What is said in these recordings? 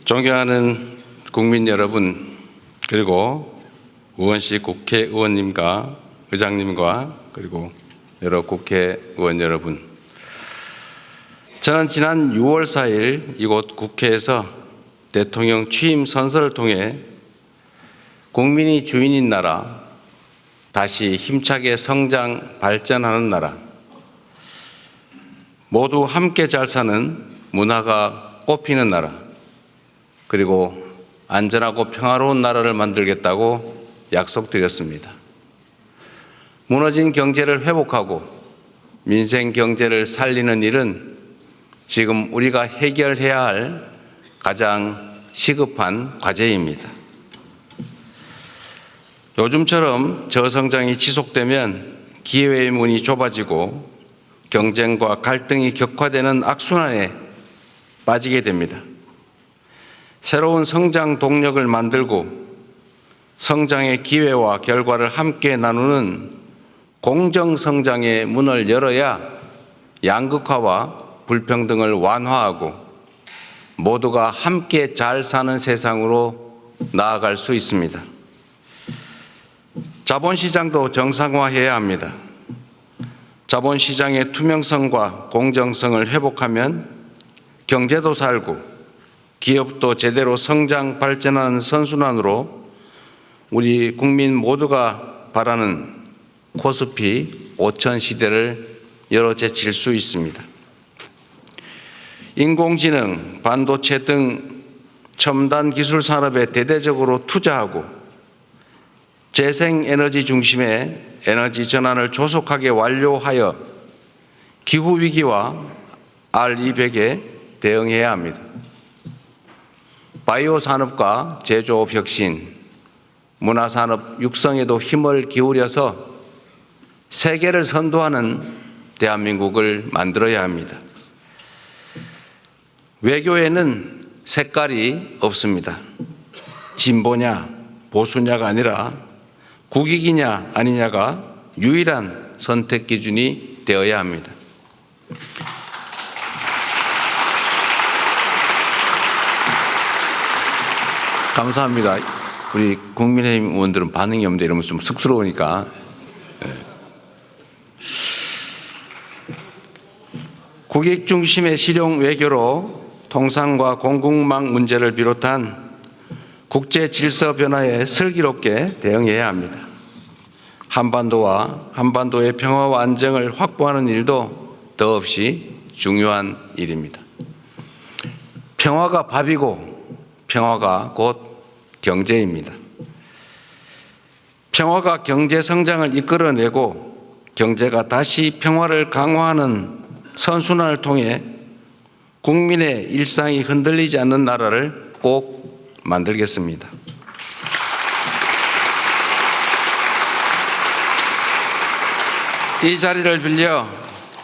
존경하는 국민 여러분, 그리고 우원식 국회의원님과 의장님과 그리고 여러 국회의원 여러분, 저는 지난 6월 4일 이곳 국회에서 대통령 취임 선서를 통해 국민이 주인인 나라, 다시 힘차게 성장 발전하는 나라, 모두 함께 잘 사는 문화가 꽃피는 나라, 그리고 안전하고 평화로운 나라를 만들겠다고 약속드렸습니다. 무너진 경제를 회복하고 민생 경제를 살리는 일은 지금 우리가 해결해야 할 가장 시급한 과제입니다. 요즘처럼 저성장이 지속되면 기회의 문이 좁아지고 경쟁과 갈등이 격화되는 악순환에 빠지게 됩니다. 새로운 성장 동력을 만들고 성장의 기회와 결과를 함께 나누는 공정성장의 문을 열어야 양극화와 불평등을 완화하고 모두가 함께 잘 사는 세상으로 나아갈 수 있습니다. 자본시장도 정상화해야 합니다. 자본시장의 투명성과 공정성을 회복하면 경제도 살고 기업도 제대로 성장 발전하는 선순환으로 우리 국민 모두가 바라는 코스피 5000 시대를 열어제칠 수 있습니다. 인공지능, 반도체 등 첨단 기술 산업에 대대적으로 투자하고 재생에너지 중심의 에너지 전환을 조속하게 완료하여 기후위기와 R200에 대응해야 합니다. 바이오 산업과 제조업 혁신, 문화산업 육성에도 힘을 기울여서 세계를 선도하는 대한민국을 만들어야 합니다. 외교에는 색깔이 없습니다. 진보냐 보수냐가 아니라 국익이냐 아니냐가 유일한 선택 기준이 되어야 합니다. 감사합니다. 우리 국민의힘 의원들은 반응이 없는데 이러면서 좀 쑥스러우니까. 국익 중심의 실용 외교로 통상과 공급망 문제를 비롯한 국제 질서 변화에 슬기롭게 대응해야 합니다. 한반도와 한반도의 평화와 안정을 확보하는 일도 더없이 중요한 일입니다. 평화가 밥이고 평화가 곧 경제입니다. 평화가 경제 성장을 이끌어내고 경제가 다시 평화를 강화하는 선순환을 통해 국민의 일상이 흔들리지 않는 나라를 꼭 만들겠습니다. 이 자리를 빌려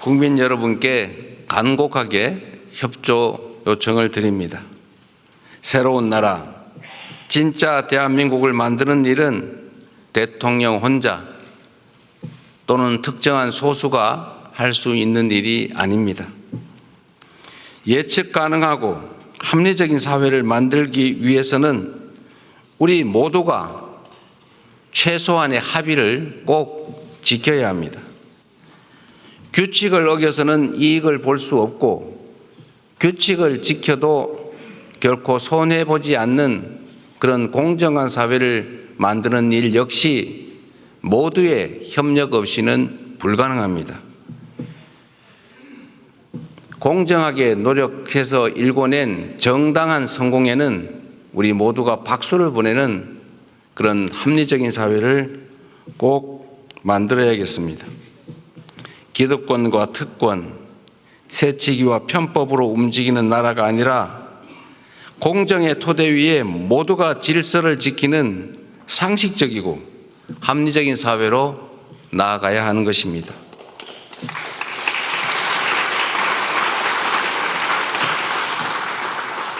국민 여러분께 간곡하게 협조 요청을 드립니다. 새로운 나라, 진짜 대한민국을 만드는 일은 대통령 혼자 또는 특정한 소수가 할 수 있는 일이 아닙니다. 예측 가능하고 합리적인 사회를 만들기 위해서는 우리 모두가 최소한의 합의를 꼭 지켜야 합니다. 규칙을 어겨서는 이익을 볼 수 없고 규칙을 지켜도 결코 손해보지 않는 그런 공정한 사회를 만드는 일 역시 모두의 협력 없이는 불가능합니다. 공정하게 노력해서 일궈낸 정당한 성공에는 우리 모두가 박수를 보내는 그런 합리적인 사회를 꼭 만들어야겠습니다. 기득권과 특권, 새치기와 편법으로 움직이는 나라가 아니라 공정의 토대 위에 모두가 질서를 지키는 상식적이고 합리적인 사회로 나아가야 하는 것입니다.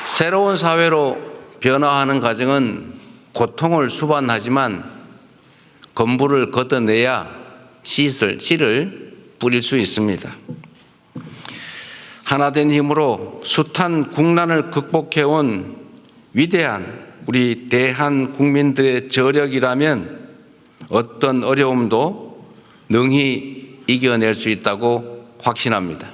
새로운 사회로 변화하는 과정은 고통을 수반하지만 건물을 걷어내야 씨를 뿌릴 수 있습니다. 하나된 힘으로 숱한 국난을 극복해온 위대한 우리 대한 국민들의 저력이라면 어떤 어려움도 능히 이겨낼 수 있다고 확신합니다.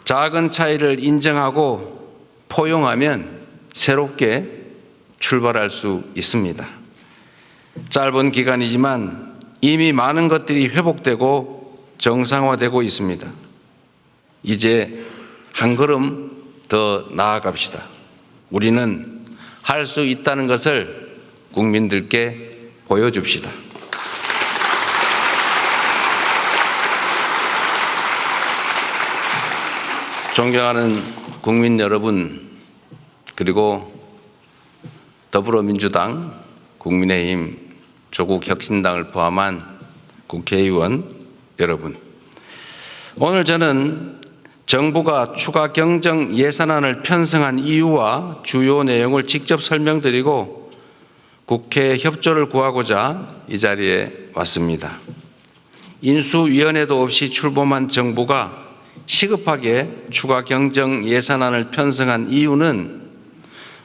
작은 차이를 인정하고 포용하면 새롭게 출발할 수 있습니다. 짧은 기간이지만 이미 많은 것들이 회복되고 정상화되고 있습니다. 이제 한 걸음 더 나아갑시다. 우리는 할 수 있다는 것을 국민들께 보여줍시다. 존경하는 국민 여러분, 그리고 더불어민주당, 국민의힘, 조국혁신당을 포함한 국회의원 여러분, 오늘 저는 정부가 추가 경정 예산안을 편성한 이유와 주요 내용을 직접 설명드리고 국회 협조를 구하고자 이 자리에 왔습니다. 인수위원회도 없이 출범한 정부가 시급하게 추가 경정 예산안을 편성한 이유는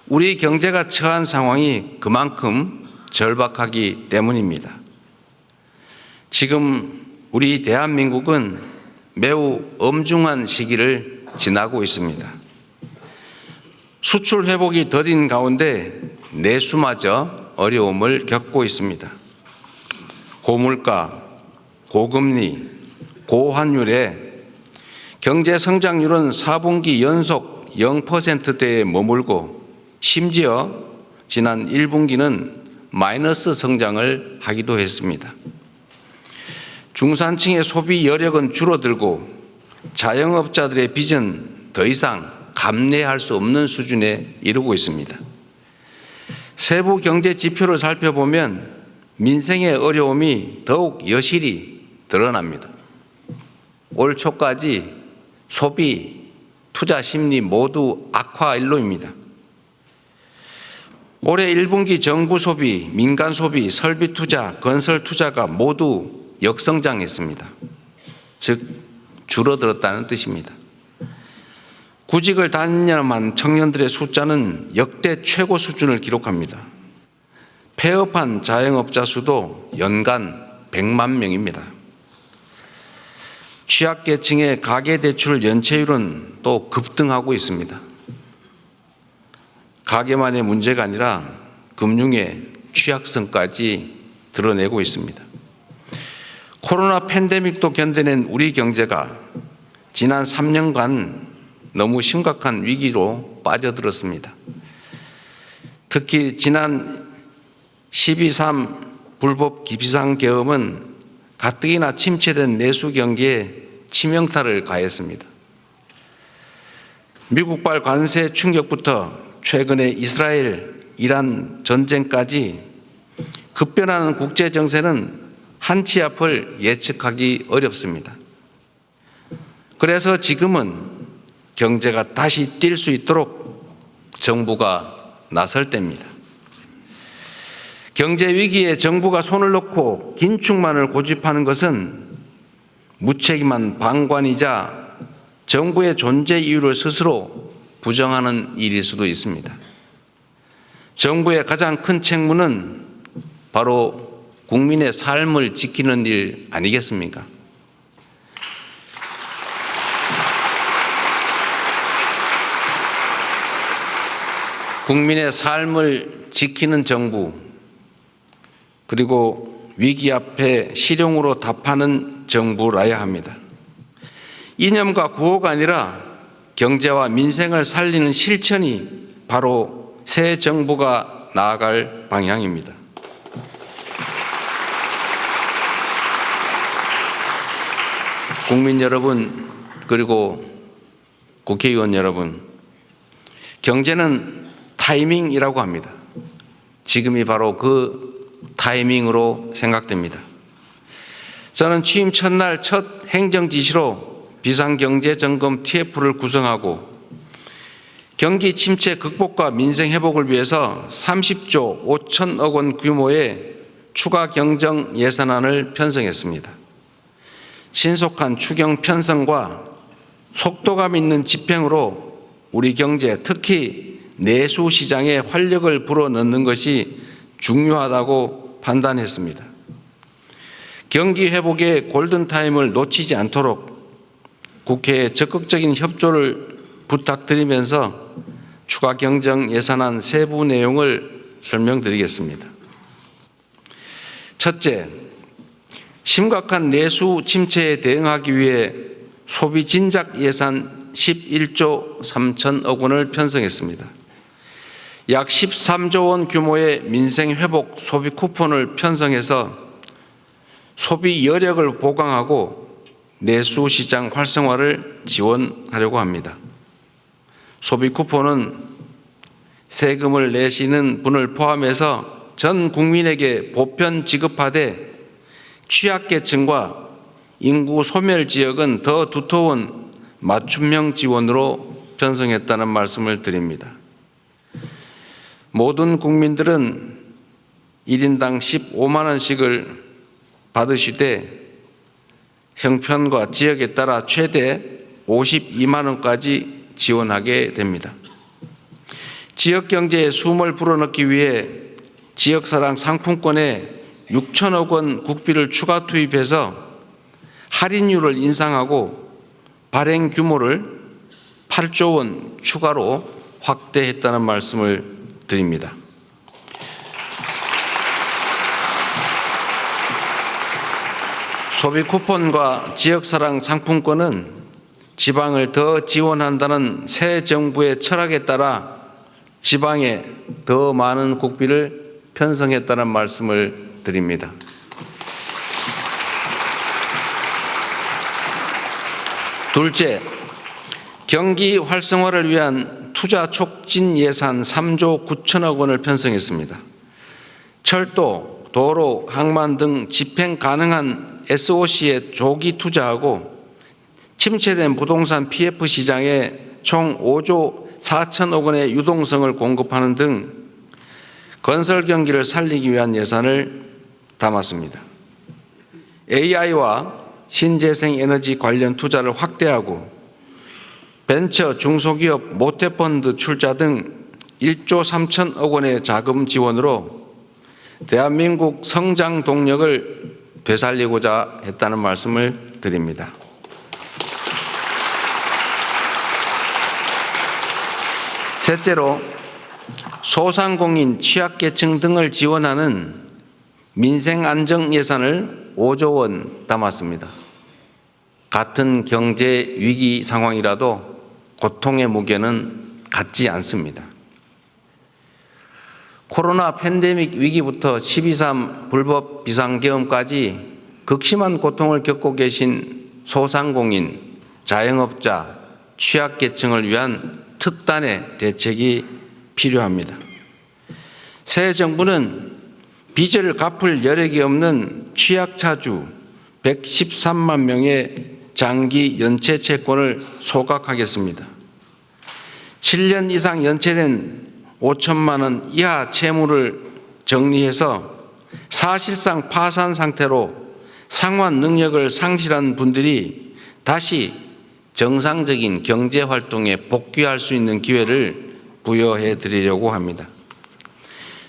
우리 경제가 처한 상황이 그만큼 절박하기 때문입니다. 지금 우리 대한민국은 매우 엄중한 시기를 지나고 있습니다. 수출 회복이 더딘 가운데 내수마저 어려움을 겪고 있습니다. 고물가, 고금리, 고환율에 경제 성장률은 4분기 연속 0%대에 머물고 심지어 지난 1분기는 마이너스 성장을 하기도 했습니다. 중산층의 소비 여력은 줄어들고 자영업자들의 빚은 더 이상 감내할 수 없는 수준에 이르고 있습니다. 세부 경제 지표를 살펴보면 민생의 어려움이 더욱 여실히 드러납니다. 올 초까지 소비, 투자 심리 모두 악화 일로입니다. 올해 1분기 정부 소비, 민간 소비, 설비 투자, 건설 투자가 모두 역성장했습니다. 즉 줄어들었다는 뜻입니다. 구직을 단념한 청년들의 숫자는 역대 최고 수준을 기록합니다. 폐업한 자영업자 수도 연간 100만 명입니다. 취약계층의 가계대출 연체율은 또 급등하고 있습니다. 가계만의 문제가 아니라 금융의 취약성까지 드러내고 있습니다. 코로나 팬데믹도 견뎌낸 우리 경제가 지난 3년간 너무 심각한 위기로 빠져들었습니다. 특히 지난 12.3 불법 비상계엄은 가뜩이나 침체된 내수 경기에 치명타를 가했습니다. 미국발 관세 충격부터 최근에 이스라엘, 이란 전쟁까지 급변하는 국제 정세는 한치 앞을 예측하기 어렵습니다. 그래서 지금은 경제가 다시 뛸 수 있도록 정부가 나설 때입니다. 경제 위기에 정부가 손을 놓고 긴축만을 고집하는 것은 무책임한 방관이자 정부의 존재 이유를 스스로 부정하는 일일 수도 있습니다. 정부의 가장 큰 책무는 바로 국민의 삶을 지키는 일 아니겠습니까? 국민의 삶을 지키는 정부, 그리고 위기 앞에 실용으로 답하는 정부라야 합니다. 이념과 구호가 아니라 경제와 민생을 살리는 실천이 바로 새 정부가 나아갈 방향입니다. 국민 여러분, 그리고 국회의원 여러분, 경제는 타이밍이라고 합니다. 지금이 바로 그 타이밍으로 생각됩니다. 저는 취임 첫날 첫 행정지시로 비상경제점검 TF를 구성하고 경기 침체 극복과 민생 회복을 위해서 30조 5천억 원 규모의 추가 경정 예산안을 편성했습니다. 신속한 추경 편성과 속도감 있는 집행으로 우리 경제, 특히 내수 시장에 활력을 불어넣는 것이 중요하다고 판단했습니다. 경기 회복의 골든타임을 놓치지 않도록 국회에 적극적인 협조를 부탁드리면서 추가 경정 예산안 세부 내용을 설명드리겠습니다. 첫째, 심각한 내수 침체에 대응하기 위해 소비 진작 예산 11조 3천억 원을 편성했습니다. 약 13조 원 규모의 민생 회복 소비 쿠폰을 편성해서 소비 여력을 보강하고 내수 시장 활성화를 지원하려고 합니다. 소비 쿠폰은 세금을 내시는 분을 포함해서 전 국민에게 보편 지급하되 취약계층과 인구 소멸 지역은 더 두터운 맞춤형 지원으로 편성했다는 말씀을 드립니다. 모든 국민들은 1인당 15만 원씩을 받으시되 형편과 지역에 따라 최대 52만 원까지 지원하게 됩니다. 지역 경제에 숨을 불어넣기 위해 지역사랑 상품권에 6천억 원 국비를 추가 투입해서 할인율을 인상하고 발행 규모를 8조 원 추가로 확대했다는 말씀을 드립니다. 소비 쿠폰과 지역사랑 상품권은 지방을 더 지원한다는 새 정부의 철학에 따라 지방에 더 많은 국비를 편성했다는 말씀을 드립니다. 둘째, 경기 활성화를 위한 투자 촉진 예산 3조 9천억 원을 편성했습니다. 철도, 도로, 항만 등 집행 가능한 SOC에 조기 투자하고 침체된 부동산 PF 시장에 총 5조 4천억 원의 유동성을 공급하는 등 건설 경기를 살리기 위한 예산을 담았습니다. AI와 신재생 에너지 관련 투자를 확대하고 벤처 중소기업 모태펀드 출자 등 1조 3천억 원의 자금 지원으로 대한민국 성장 동력을 되살리고자 했다는 말씀을 드립니다. 셋째로 소상공인, 취약계층 등을 지원하는 민생안정 예산을 5조 원 담았습니다. 같은 경제 위기 상황이라도 고통의 무게는 같지 않습니다. 코로나 팬데믹 위기부터 12.3 불법 비상계엄까지 극심한 고통을 겪고 계신 소상공인, 자영업자, 취약계층을 위한 특단의 대책이 필요합니다. 새 정부는 빚을 갚을 여력이 없는 취약차주 113만 명의 장기 연체 채권을 소각하겠습니다. 7년 이상 연체된 5천만 원 이하 채무를 정리해서 사실상 파산 상태로 상환 능력을 상실한 분들이 다시 정상적인 경제 활동에 복귀할 수 있는 기회를 부여해 드리려고 합니다.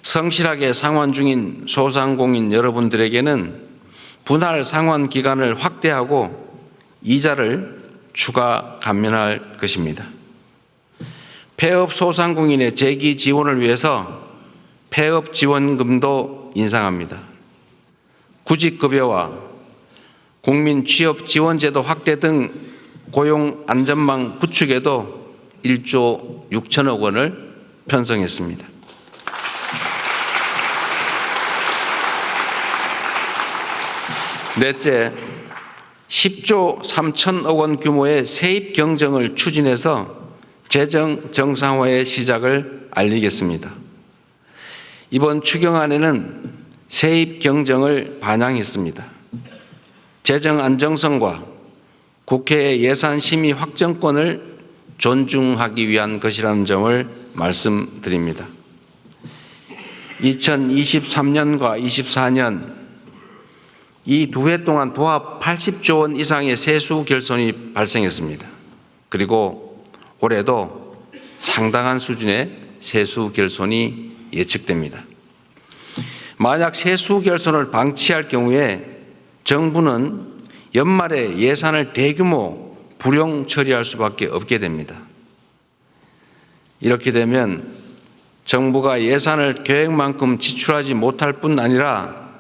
성실하게 상환 중인 소상공인 여러분들에게는 분할 상환 기간을 확대하고 이자를 추가 감면할 것입니다. 폐업 소상공인의 재기 지원을 위해서 폐업 지원금도 인상합니다. 구직급여와 국민 취업 지원제도 확대 등 고용 안전망 구축에도 1조 6천억 원을 편성했습니다. 넷째, 10조 3천억 원 규모의 세입 경정을 추진해서 재정 정상화의 시작을 알리겠습니다. 이번 추경안에는 세입 경정을 반영했습니다. 재정 안정성과 국회의 예산 심의 확정권을 존중하기 위한 것이라는 점을 말씀드립니다. 2023년과 24년 이 두 해 동안 도합 80조 원 이상의 세수 결손이 발생했습니다. 그리고 올해도 상당한 수준의 세수 결손이 예측됩니다. 만약 세수 결손을 방치할 경우에 정부는 연말에 예산을 대규모 불용 처리할 수밖에 없게 됩니다. 이렇게 되면 정부가 예산을 계획만큼 지출하지 못할 뿐 아니라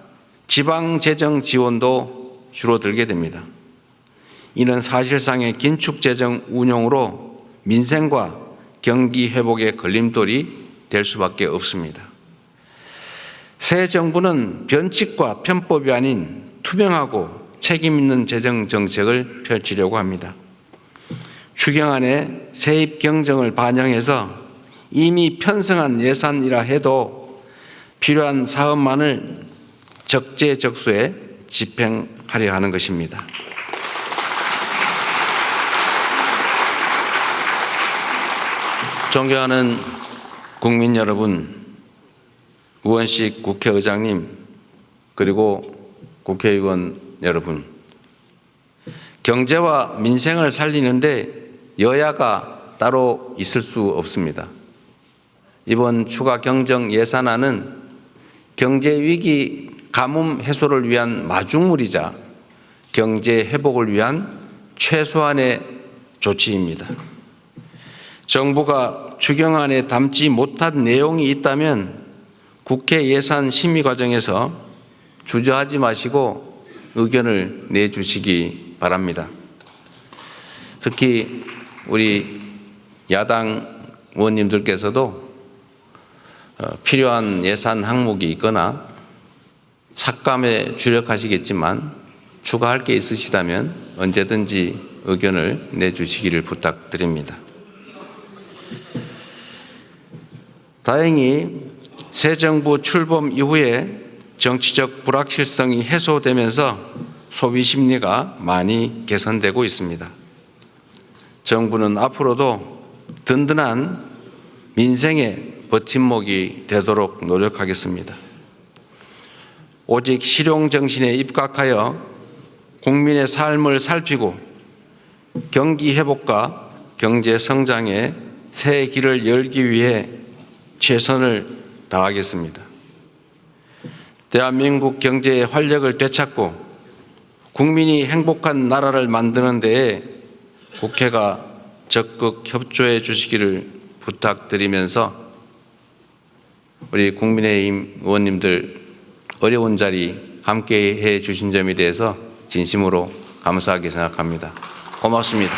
지방재정 지원도 줄어들게 됩니다. 이는 사실상의 긴축재정 운용으로 민생과 경기 회복의 걸림돌이 될 수밖에 없습니다. 새 정부는 변칙과 편법이 아닌 투명하고 책임 있는 재정 정책을 펼치려고 합니다. 추경안에 세입 경정을 반영해서 이미 편성한 예산이라 해도 필요한 사업만을 적재적소에 집행하려 하는 것입니다. 존경하는 국민 여러분, 우원식 국회의장님, 그리고 국회의원 여러분, 경제와 민생을 살리는데 여야가 따로 있을 수 없습니다. 이번 추가 경정 예산안은 경제위기 가뭄 해소를 위한 마중물이자 경제 회복을 위한 최소한의 조치입니다. 정부가 추경안에 담지 못한 내용이 있다면 국회 예산 심의 과정에서 주저하지 마시고 의견을 내주시기 바랍니다. 특히 우리 야당 의원님들께서도 필요한 예산 항목이 있거나 삭감에 주력하시겠지만 추가할 게 있으시다면 언제든지 의견을 내주시기를 부탁드립니다. 다행히 새 정부 출범 이후에 정치적 불확실성이 해소되면서 소비 심리가 많이 개선되고 있습니다. 정부는 앞으로도 든든한 민생의 버팀목이 되도록 노력하겠습니다. 오직 실용정신에 입각하여 국민의 삶을 살피고 경기 회복과 경제 성장의 새 길을 열기 위해 최선을 다하겠습니다. 대한민국 경제의 활력을 되찾고 국민이 행복한 나라를 만드는 데에 국회가 적극 협조해 주시기를 부탁드리면서 우리 국민의힘 의원님들 어려운 자리 함께해 주신 점에 대해서 진심으로 감사하게 생각합니다. 고맙습니다.